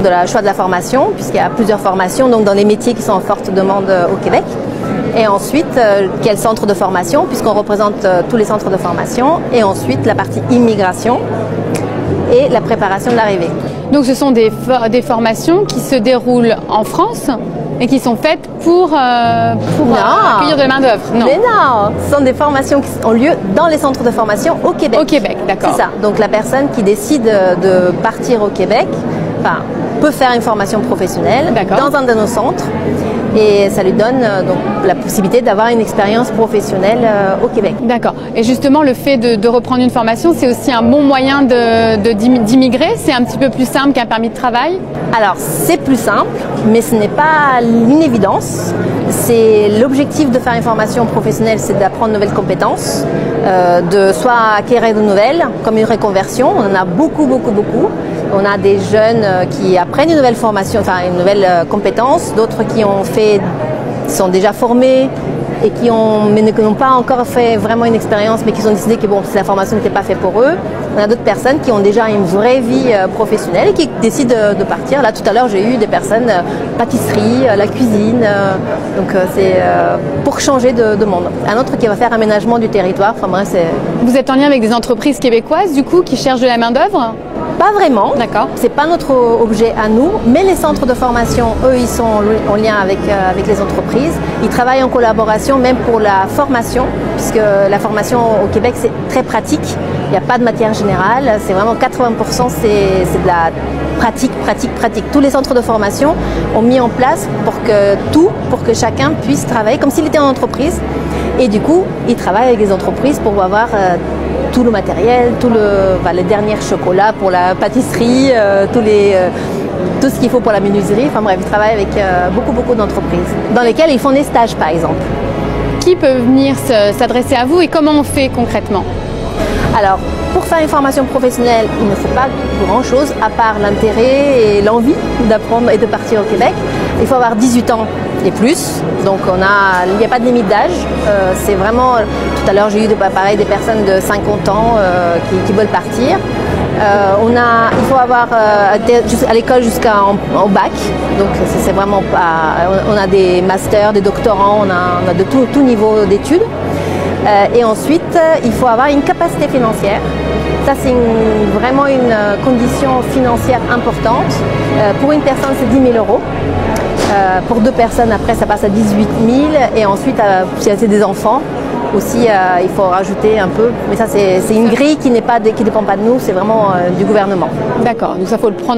de la choix de la formation, puisqu'il y a plusieurs formations, donc dans les métiers qui sont en forte demande au Québec. Et ensuite, quel centre de formation, puisqu'on représente tous les centres de formation. Et ensuite, la partie immigration et la préparation de l'arrivée. Donc ce sont des formations qui se déroulent en France et qui sont faites pour accueillir de la main-d'œuvre. Mais non, ce sont des formations qui ont lieu dans les centres de formation au Québec. Au Québec, d'accord. C'est ça. Donc la personne qui décide de partir au Québec peut faire une formation professionnelle dans un de nos centres. Et ça lui donne donc la possibilité d'avoir une expérience professionnelle au Québec. D'accord. Et justement, le fait de reprendre une formation, c'est aussi un bon moyen d'immigrer? C'est un petit peu plus simple qu'un permis de travail? Alors, c'est plus simple, mais ce n'est pas une évidence. L'objectif de faire une formation professionnelle, c'est d'apprendre de nouvelles compétences, de soit acquérir de nouvelles, comme une reconversion. On en a beaucoup. On a des jeunes qui apprennent une nouvelle formation, une nouvelle compétence, d'autres qui sont déjà formés et mais n'ont pas encore fait vraiment une expérience, mais qui ont décidé que la formation n'était pas faite pour eux. On a d'autres personnes qui ont déjà une vraie vie professionnelle et qui décident de partir. Là, tout à l'heure, j'ai eu des personnes pâtisserie, la cuisine, donc c'est pour changer de monde. Un autre qui va faire aménagement du territoire. Vous êtes en lien avec des entreprises québécoises, du coup, qui cherchent de la main-d'œuvre? Pas vraiment. D'accord. C'est pas notre objet à nous, mais les centres de formation, eux, ils sont en lien avec les entreprises. Ils travaillent en collaboration même pour la formation, puisque la formation au Québec, c'est très pratique. Il n'y a pas de matière générale. C'est vraiment 80%, c'est de la pratique. Tous les centres de formation ont mis en place pour que chacun puisse travailler comme s'il était en entreprise. Et du coup, ils travaillent avec les entreprises pour avoir tout le matériel, les derniers chocolats pour la pâtisserie, tout ce qu'il faut pour la menuiserie. Enfin bref, ils travaillent avec beaucoup d'entreprises dans lesquelles ils font des stages par exemple. Qui peut venir s'adresser à vous et comment on fait concrètement? Alors, pour faire une formation professionnelle, il ne faut pas grand-chose à part l'intérêt et l'envie d'apprendre et de partir au Québec. Il faut avoir 18 ans et plus, donc il n'y a pas de limite d'âge. C'est vraiment, tout à l'heure j'ai eu des personnes de 50 ans qui veulent partir. Il faut avoir à l'école jusqu'au bac, donc c'est vraiment pas. On a des masters, des doctorants, on a de tout niveau d'études. Et ensuite, il faut avoir une capacité financière. Ça, c'est vraiment une condition financière importante. Pour une personne, c'est 10 000 €. Pour deux personnes, après, ça passe à 18 000. Et ensuite, si c'est des enfants, aussi, il faut rajouter un peu. Mais ça, c'est une grille qui ne dépend pas de nous, c'est vraiment du gouvernement. D'accord, donc ça faut le prendre